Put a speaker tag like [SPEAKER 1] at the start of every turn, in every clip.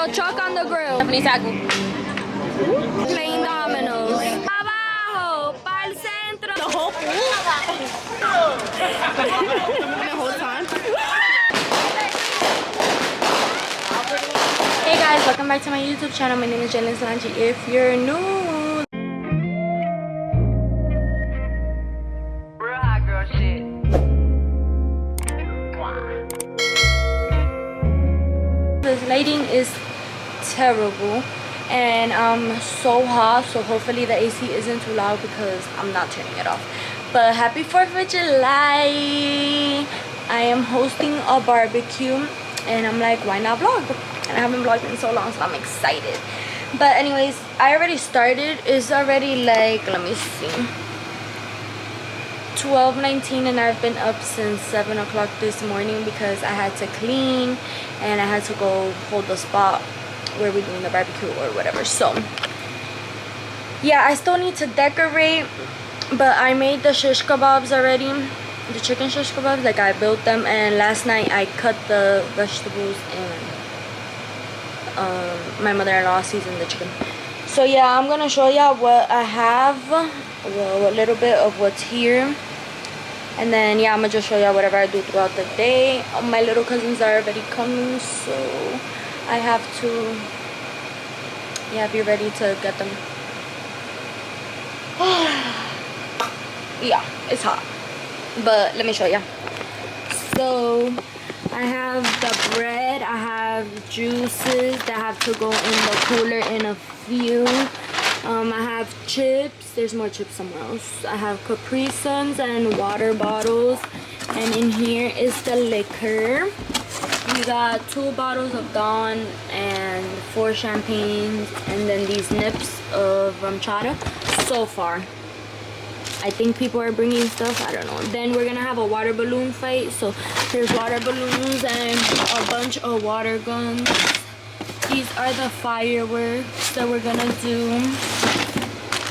[SPEAKER 1] Tío Chuck on the grill.
[SPEAKER 2] Stephanie Saku.
[SPEAKER 1] Playing dominoes. Pa' abajo, pa' el centro. The whole whole time.
[SPEAKER 2] Hey guys, welcome back to my YouTube channel. My name is Jalen Solange. If you're new, this lighting is terrible and I'm so hot, so hopefully the AC isn't too loud because I'm not turning it off. But happy 4th of July. I am hosting a barbecue and I'm like, why not vlog? And I haven't vlogged in so long, so I'm excited. But anyways, I already started. It's already like, let me see, 12:19 and I've been up since 7 o'clock this morning because I had to clean and I had to go hold the spot where we're doing the barbecue or whatever. So yeah, I still need to decorate, but I made the shish kebabs already, the chicken shish kebabs. Like, I built them, and last night I cut the vegetables and my mother-in-law seasoned the chicken. So yeah, I'm gonna show y'all what I have, well, a little bit of what's here, and then yeah, I'm gonna just show y'all whatever I do throughout the day. My little cousins are already coming, so I have to, yeah, be ready to get them. Yeah, it's hot, but let me show ya. So I have the bread, I have juices that have to go in the cooler in a few. I have chips, there's more chips somewhere else. I have Capri Suns and water bottles, and in here is the liquor. We got 2 bottles of Dawn and 4 champagnes, and then these nips of chata. So far, I think people are bringing stuff, I don't know. Then we're gonna have a water balloon fight. So there's water balloons and a bunch of water guns. These are the fireworks that we're gonna do.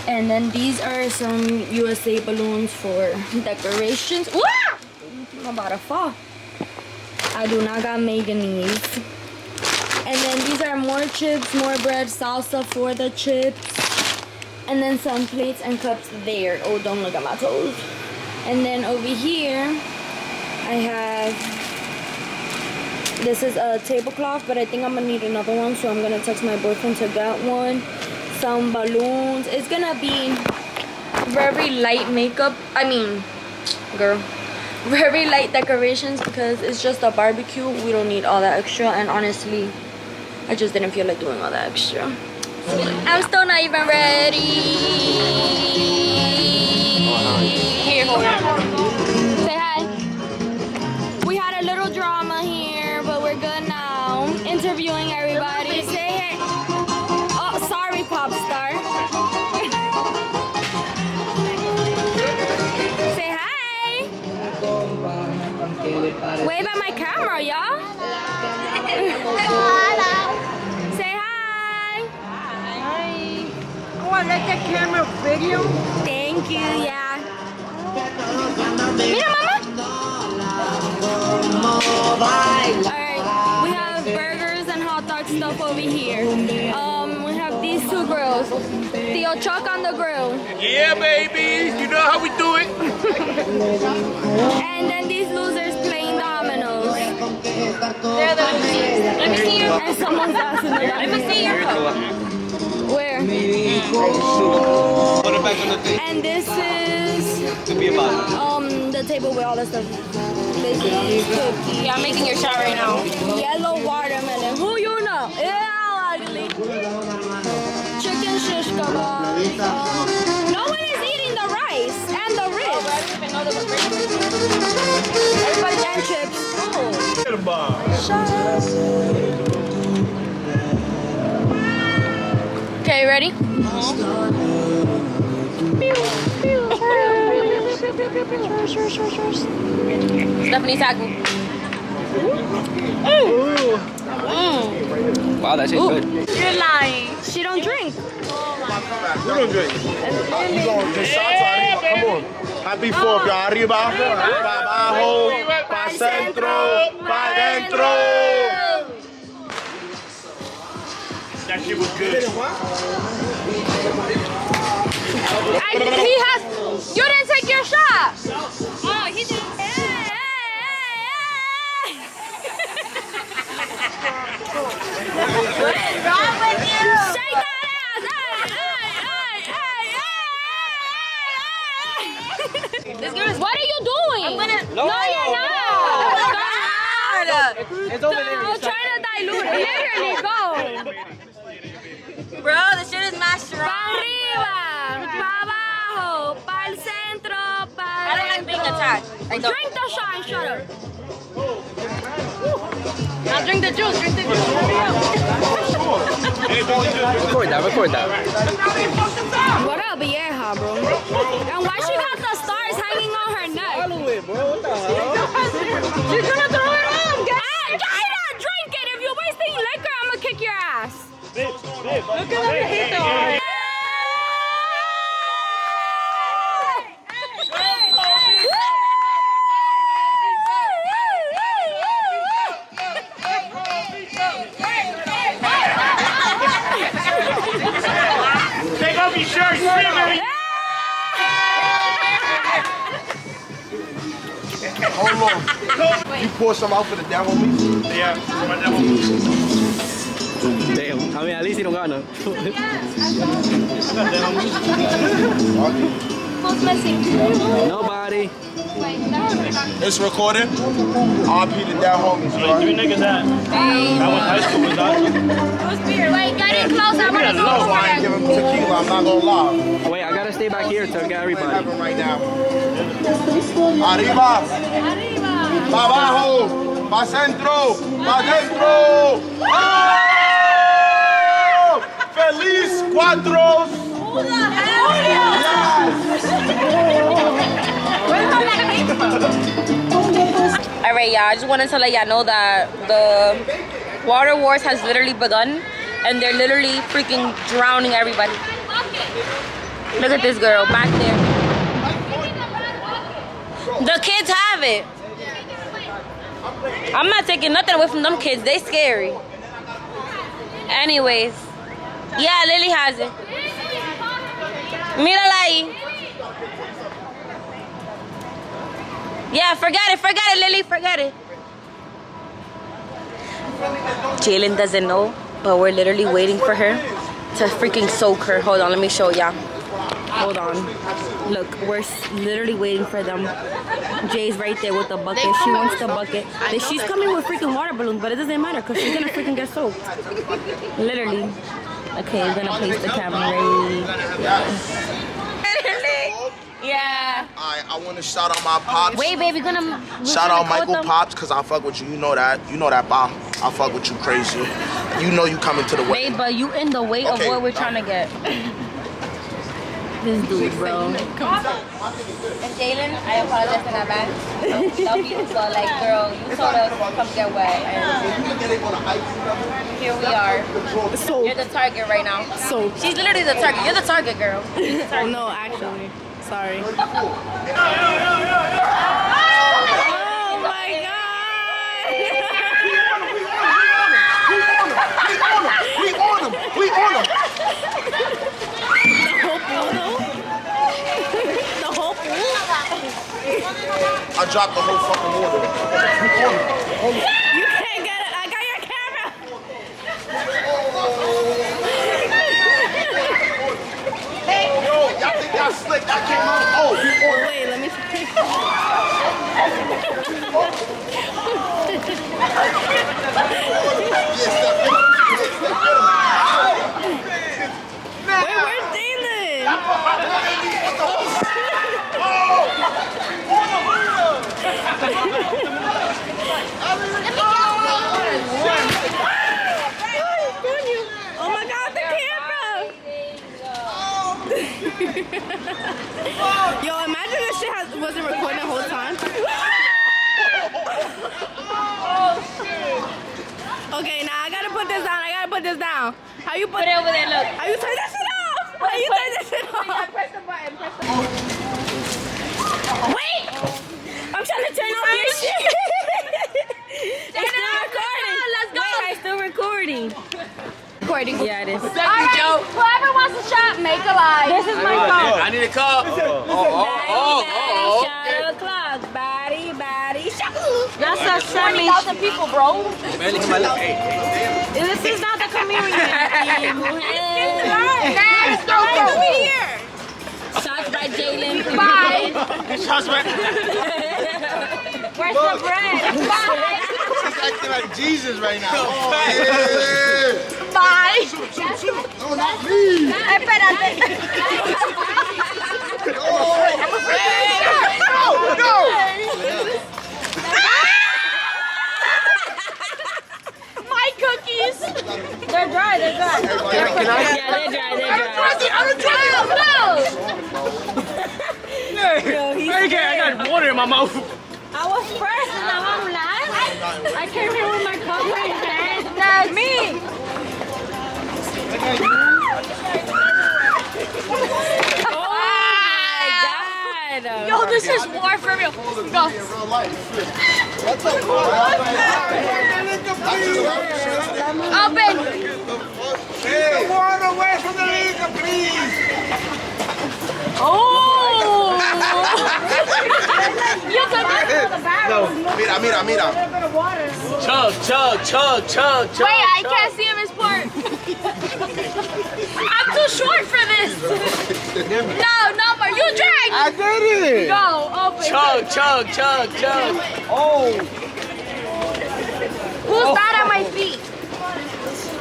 [SPEAKER 2] And then these are some USA balloons for decorations. Wah! I'm about to fall. I do not got mayonnaise. And then these are more chips, more bread, salsa for the chips. And then some plates and cups there. Oh, don't look at my toes. And then over here, I have, this is a tablecloth, but I think I'm gonna need another one, so I'm gonna text my boyfriend to get one. Some balloons. It's gonna be very light makeup. I mean, girl, very light decorations because it's just a barbecue. We don't need all that extra, and honestly, I just didn't feel like doing all that extra. I'm still not even ready. Here, say hi. We had a little drama here, but we're good now. Interviewing everybody. Say hey. Oh, sorry, pop star. Say hi. Wave at my camera, y'all.
[SPEAKER 3] Let the camera video.
[SPEAKER 1] Thank you, yeah. Mira, mama. Alright, we have burgers and hot dog stuff over here. We have these 2 grills. Tío Chuck on the grill.
[SPEAKER 4] Yeah, baby. You know how we do it.
[SPEAKER 1] And then these losers playing dominoes.
[SPEAKER 2] They're the losers. Let me see your.
[SPEAKER 1] And someone's asking them.
[SPEAKER 2] Let me see your cup.
[SPEAKER 1] Where?
[SPEAKER 4] Put it back on the thing.
[SPEAKER 1] And this is
[SPEAKER 4] To be about
[SPEAKER 1] the table with all the stuff. This is cookies.
[SPEAKER 2] Yeah, I'm making your shot right now.
[SPEAKER 1] Yellow watermelon. Who you know? Yeah, ugly. Chicken shish kebab. No one is eating the rice and the ribs.
[SPEAKER 2] I didn't even know there was ribs.
[SPEAKER 1] Everybody and chips.
[SPEAKER 4] Get a bomb.
[SPEAKER 1] Okay, ready?
[SPEAKER 2] Stephanie Saku.
[SPEAKER 4] Wow, that tastes good.
[SPEAKER 2] You're lying.
[SPEAKER 1] She don't drink.
[SPEAKER 4] You don't drink. You going to shots already? Come on. Happy 4th, y'all. Arriba, pa abajo, pa centro, pa dentro. That shit was good.
[SPEAKER 1] He has. You didn't take your shot. Oh, he did. What is wrong with you? Shake that ass. This girl is. What are you doing? I'm gonna. No, you're not.
[SPEAKER 3] It's over there.
[SPEAKER 1] I'm trying to dilute it. Literally, go.
[SPEAKER 2] Bro, the shit is mad strong.
[SPEAKER 1] Pa arriba, pa abajo, pa el centro, pa.
[SPEAKER 2] I don't like being attacked. I don't.
[SPEAKER 1] Drink the shot and shut up. Now drink the juice. Drink the juice.
[SPEAKER 3] Record that.
[SPEAKER 1] What up, vieja, bro? And why she got the stars hanging on her neck?
[SPEAKER 3] Follow it, bro. What the hell?
[SPEAKER 1] She's gonna throw it on. Jaida, drink it. If you're wasting liquor, I'm gonna kick your ass.
[SPEAKER 3] Look at the viejito.
[SPEAKER 4] Take off your shirt, screaming. Hold on. You pour some out for the devil, homies? Yeah, my devil.
[SPEAKER 3] Damn. I mean, at least he don't got none.
[SPEAKER 1] Who's missing?
[SPEAKER 3] Nobody.
[SPEAKER 4] It's recorded. RP the dead homies, bro.
[SPEAKER 5] Three niggas that went high school with us.
[SPEAKER 1] Wait, get in close. I want to
[SPEAKER 4] No, I ain't giving him tequila, I'm not gonna lie.
[SPEAKER 3] Wait, I gotta stay back here to get everybody.
[SPEAKER 4] Happening right now. Arriba, pa abajo, pa centro, pa dentro. Oh! Feliz Cuatros.
[SPEAKER 1] Who the hell?
[SPEAKER 2] Alright, y'all, I just wanted to let y'all know that the water wars has literally begun and they're literally freaking drowning everybody. Look at this girl back there. The kids have it. I'm not taking nothing away from them kids. They scary. Anyways, yeah, Lily has it. Mírala ahí. Yeah, forget it, Lily, forget it. Jalen doesn't know, but we're literally waiting for her to freaking soak her. Hold on, let me show y'all. Hold on. Look, we're literally waiting for them. Jay's right there with the bucket. She wants the bucket. She's coming with freaking water balloons, but it doesn't matter because she's gonna freaking get soaked. Literally. Okay, we're gonna place the camera right. Yeah.
[SPEAKER 4] Alright, I want to shout out my pops.
[SPEAKER 2] Wait, baby, gonna
[SPEAKER 4] Shout out Michael Pops, cause I fuck with you. You know that. You know that, Bob. I fuck with you crazy. You know you coming to the wedding.
[SPEAKER 2] Babe, but you in the way of what we're trying to get. This dude, bro. And Jalen, I apologize in advance. Love you, but like, girl, you told us to come get wet, and here we are.
[SPEAKER 1] So,
[SPEAKER 2] You're the target right now.
[SPEAKER 1] so.
[SPEAKER 2] She's literally the target. You're the target, girl.
[SPEAKER 1] Oh no, actually. Sorry. Oh my god!
[SPEAKER 4] We on him.
[SPEAKER 1] The whole pool though? The whole pool?
[SPEAKER 4] I dropped the whole fucking water.
[SPEAKER 1] You can't get it. I got your camera.
[SPEAKER 4] Yo, y'all think y'all slick? That came out. Oh, you on it.
[SPEAKER 1] Wait, let me see. Wait, where's Jalen? Oh my god, the camera! Yo, imagine this shit wasn't recording the whole time. Okay, now I gotta put this down. How you put
[SPEAKER 2] it over there, look.
[SPEAKER 1] How you turn that shit off? How you turn that shit off?
[SPEAKER 2] Press the button,
[SPEAKER 1] Wait! I'm trying to turn off your shit. It's still recording. Let's go. Wait, I'm still recording. recording.
[SPEAKER 2] Yeah, it is.
[SPEAKER 1] All right, whoever wants a shot, make a line. This is my phone.
[SPEAKER 3] I need a cup.
[SPEAKER 2] Shot o'clock, body, shot.
[SPEAKER 1] That's a 20,000 people, bro.
[SPEAKER 2] This is not the communion.
[SPEAKER 1] Let's go over here.
[SPEAKER 2] Shots by Jalen.
[SPEAKER 1] Bye.
[SPEAKER 5] Shots right.
[SPEAKER 1] Where's the bread? Bye.
[SPEAKER 4] She's acting like Jesus right now.
[SPEAKER 1] Bye.
[SPEAKER 4] No, not me.
[SPEAKER 1] Espérate.
[SPEAKER 4] No.
[SPEAKER 1] My cookies.
[SPEAKER 2] They're dry.
[SPEAKER 4] Can I?
[SPEAKER 2] Yeah, they're dry.
[SPEAKER 5] I got water in my mouth.
[SPEAKER 2] I was first and now I'm last. I came here with my cup right hand.
[SPEAKER 1] That's me.
[SPEAKER 2] Oh my God.
[SPEAKER 1] Yo, this is war for real. Go.
[SPEAKER 4] Real life.
[SPEAKER 1] Open.
[SPEAKER 4] Hey, one away from the league, please.
[SPEAKER 1] Oh. You took it from the barrel.
[SPEAKER 4] Mira.
[SPEAKER 5] Chug.
[SPEAKER 1] Wait, I can't see him as part. I'm too short for this. No more. You drag.
[SPEAKER 4] I did it.
[SPEAKER 1] Go. Open.
[SPEAKER 5] Chug.
[SPEAKER 4] Oh.
[SPEAKER 1] Who's that at my feet?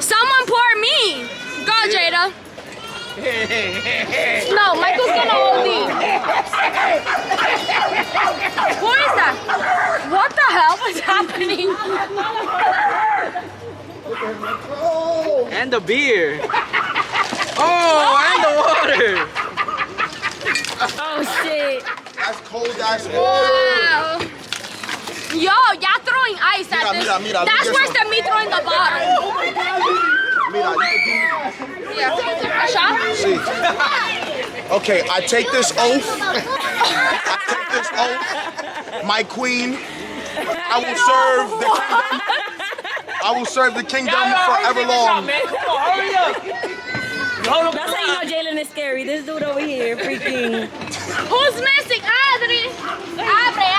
[SPEAKER 1] Someone pour me. Go, Jada. No, Michael's gonna hold these. Who is that? What the hell is happening?
[SPEAKER 3] And the beer. Oh, and the water.
[SPEAKER 2] Oh shit.
[SPEAKER 4] That's cold ass water.
[SPEAKER 1] Wow. Yo, y'all throwing ice at this.
[SPEAKER 4] Mira,
[SPEAKER 1] That's
[SPEAKER 4] look
[SPEAKER 1] worse
[SPEAKER 4] at
[SPEAKER 1] than me throwing the bottle.
[SPEAKER 4] Mira,
[SPEAKER 1] Yeah. A shot?
[SPEAKER 4] see. Okay, I take this oath. My queen. I will serve the kingdom forever long.
[SPEAKER 5] Man, come on, hurry up.
[SPEAKER 2] That's how you know Jalen is scary. This dude over here, freaking.
[SPEAKER 1] Who's missing? Adri. Abre.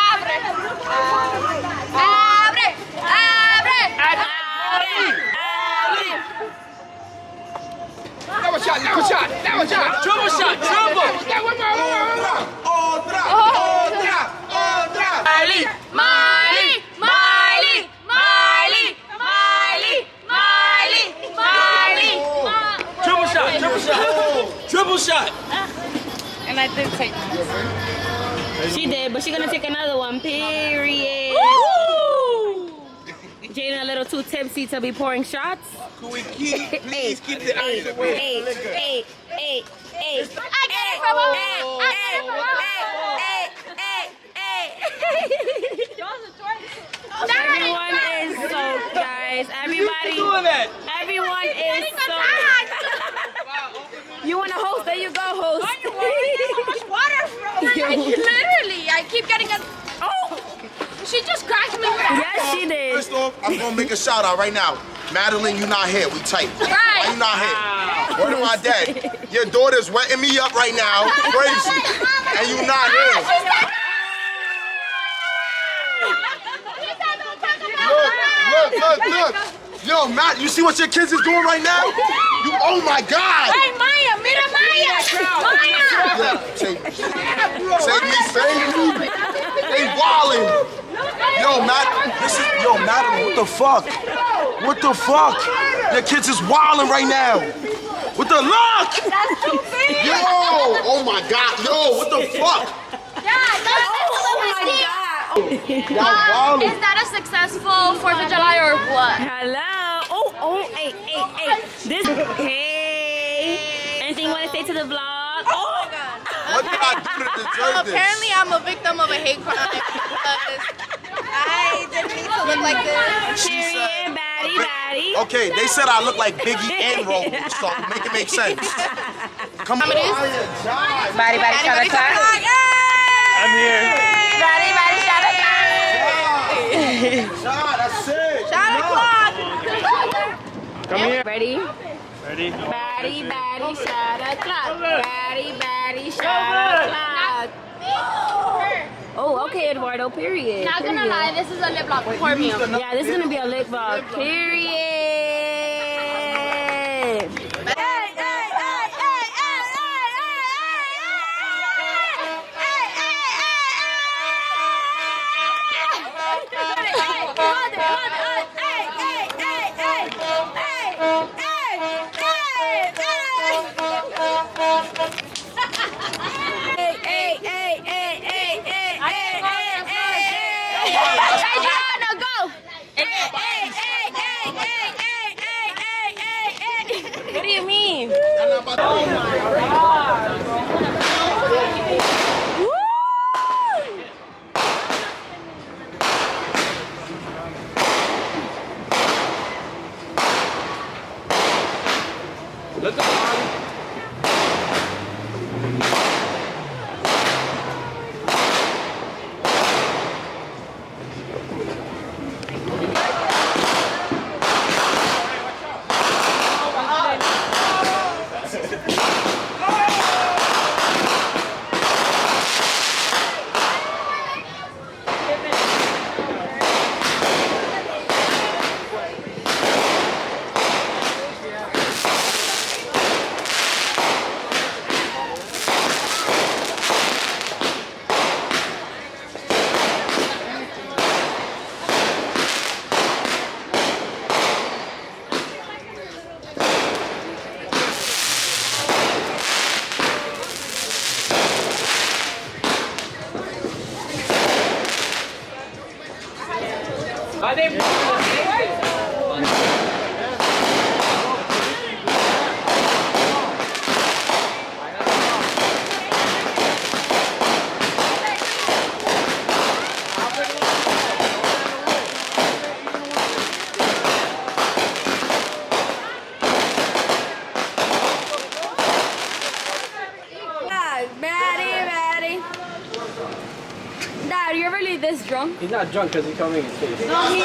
[SPEAKER 5] That was shot. Triple shot. Triple shot.
[SPEAKER 1] And I did take
[SPEAKER 2] She did, but she's gonna take another one. Period. Jalen a little too tipsy to be pouring shots.
[SPEAKER 4] Could we please keep the ice away?
[SPEAKER 2] Hey.
[SPEAKER 1] I get it from him.
[SPEAKER 2] Everyone is soaked, guys. Everybody. Everyone is soaked. You want to host? There you go, host.
[SPEAKER 1] Literally, I keep getting a. Oh! She just cracked me.
[SPEAKER 2] Yes, she did.
[SPEAKER 4] First off, I'm gonna make a shout out right now. Madeline, you not here. We tight.
[SPEAKER 1] Right.
[SPEAKER 4] Why you not here? Word to my dad. Your daughter's wetting me up right now. Crazy. And you not here. Look. Yo, Matt, you see what your kids is doing right now? Oh my God.
[SPEAKER 1] Hey, Maya, mira Maya.
[SPEAKER 4] Yeah, save me. They wildin'. Yo, Madeline, what the fuck? Your kids is wildin' right now. What the luck?
[SPEAKER 1] That's too big.
[SPEAKER 4] Yo, oh my God, yo, what the fuck?
[SPEAKER 1] Is that a successful 4th of July or what?
[SPEAKER 2] Hello. Hey. Anything you want to say to the vlog?
[SPEAKER 4] What did I do to deserve this?
[SPEAKER 1] Apparently, I'm a victim of a hate crime. I didn't mean to look like this.
[SPEAKER 2] Period, baddie.
[SPEAKER 4] Okay, they said I look like Biggie and Roll, so make it make sense. Come on.
[SPEAKER 2] Body, shot o'clock.
[SPEAKER 5] I'm here.
[SPEAKER 1] Body, shot o'clock.
[SPEAKER 4] That's it.
[SPEAKER 1] Shot o'clock.
[SPEAKER 3] Come here.
[SPEAKER 2] Ready?
[SPEAKER 5] Ready?
[SPEAKER 1] Batty, batty, shot o'clock. Batty, batty, shot o'clock. Oh, okay, Eduardo, period.
[SPEAKER 2] Not gonna lie, this is a lip lock for me.
[SPEAKER 1] Yeah, this is gonna be a lip vlog, period. What do you mean?
[SPEAKER 3] Look on. My name
[SPEAKER 1] Dad, you're really this drunk?
[SPEAKER 3] He's not drunk because he told me his face.
[SPEAKER 1] No, he,